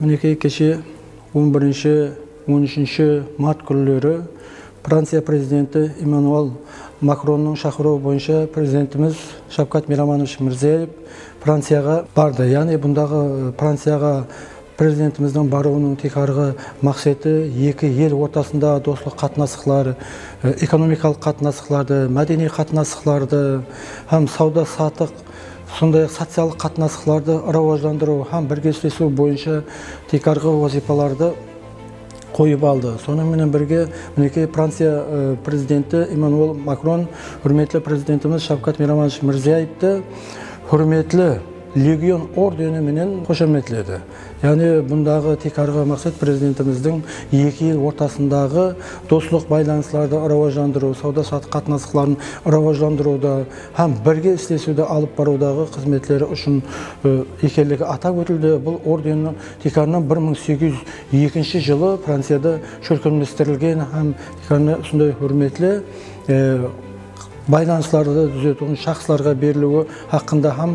Мінекей кеше 11-13 март күндері Франция президенті Эммануэль Макронның шақыруы бойынша президентіміз Шавкат Миромонович Мирзиёев Францияға барды. Яғни бұндағы Францияға президентіміздің баруының текарғы мақсаты екі ел ортасында достық қатынастықтар, экономикалық қатынастықтарды, мәдени қатынастықтарды, һәм сауда-саттық, сондай-ақ социалдық қатынастықтарды рауаждандыру һәм біргешлесу бойынша текарғы вазифаларды қойып алды. Сонымен бірге мінекей Франция президенті Эммануэль Макрон құрметті президентіміз Шавкат Миромонович Мирзиёевті құрметті легион орденіменен қошеметтеді. Яғни бұндағы текарғы мақсат президентіміздің екі ел ортасындағы достық байланыстарды рауаждандыру, сауда-саттық қатынастықтарын рауаждандыруда һәм бірге істесуді алып барудағы қызметлері үшін екенлігі атап өтілді. Бұл орденнің текарынан 1802 жылы Францияда көркемдестірілген һәм текарына сондай құрметті байланыстарды түзетудің шақсыларға берілуі хақында һәм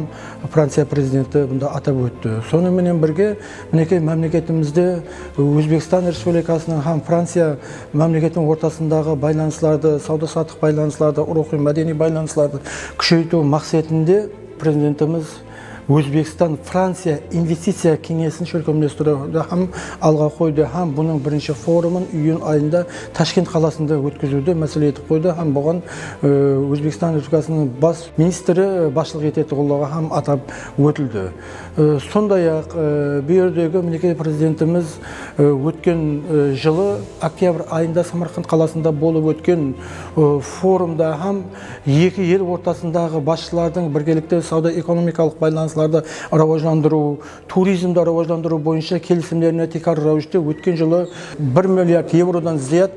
Франция президенті бұнда атап өтті. Сонымен бірге мінекей мемлекетімізде Өзбекстан Республикасының һәм Франция мемлекетінің ортасындағы байланыстарды, сауда-саттық байланыстарды, рухи мәдени байланыстарды күшейту мақсатында президентіміз Өзбекстан Франция инвестиция кеңесін көркемдестіруді һәм алға қойды, һәм бұның бірінші форумын июнь айында Ташкент қаласында өткізуді мәселе етіп қойды, һәм бұған Өзбекстан Республикасының бас министрі басшылық ететіғылығы һәм атап өтілді. Сондай-ақ бұл жердегі мінекей президентіміз өткен жылы октябрь айында Самарқанд қаласында болып өткен форумда һәм екі ел ортасындағы басшылардың біргелікте сауда-экономикалық байланыстарды рауаждандыру, туризмді рауаждандыру бойынша келісімдеріне текар рәвіште өткен жылы 1 миллиард евродан зият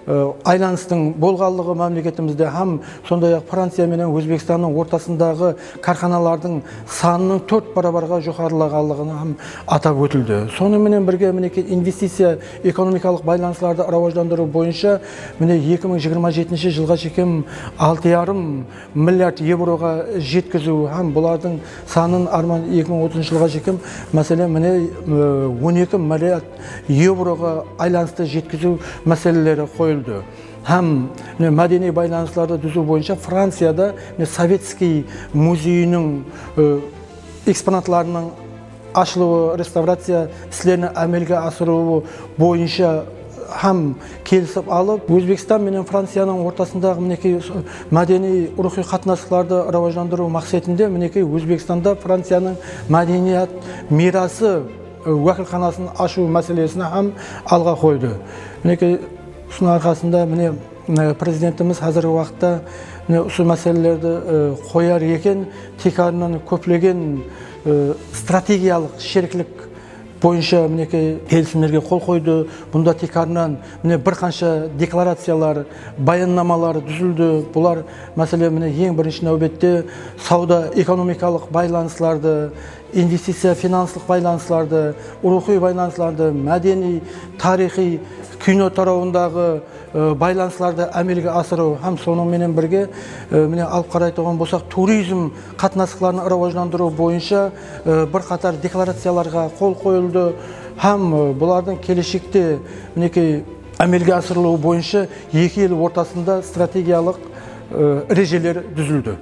айланыстың болғанлығы мемлекетімізде һәм сондай-ақ Франция менен Өзбекстанның ортасындағы карханалардың санының 4 барабарға жоғарылағанлығын һәм атап өтілді. Сонымен бірге мінекей инвестиция экономикалық байланыстарды рауаждандыру бойынша міне 2027 жылға шейін 6,5 миллиард евроға жеткізу һәм бұлардың санын арман 2030 жылға шейін мәселе міне 12 миллиард евроға айланысты жеткізу мәселелері қойылды. Һәм мәдени байланыстарды түзу бойынша Францияда Советский музейінің экспонатларының ашылуы, реставрация істерін әмелге асыруы бойынша һәм келісіп алып, Өзбекстан менен Францияның ортасындағы мінекей мәдени рухи қатынастықтарды рауаждандыру мақсатында мінекей Өзбекстанда Францияның мәдениет мирасы уәкілханасын ашу мәселесін һәм алға қойды. Мінекей Осының арқасында президентіміз қазіргі уақытта осы мәселелерді қояр екен, текарынан көплеген стратегиялық шеріклік бойынша келісімдерге қол қойды. Бұнда текарынан бір қанша декларациялар, баяндамалар түзілді. Бұлар мәселе ең бірінші нәубетте сауда-экономикалық байланыстарды, инвестиция финансылық байланыстарды, рухи байланыстарды, мәдени, тарихи, кино тарауындағы байланыстарды әмелге асыру һәм сонымен бірге алып қарайтын болсақ туризм қатынастықтарын рауаждандыру бойынша бір қатар декларацияларға қол қойылды һәм бұлардың келешекте әмелге асырылуы бойынша екі ел ортасында стратегиялық ережелер түзілді.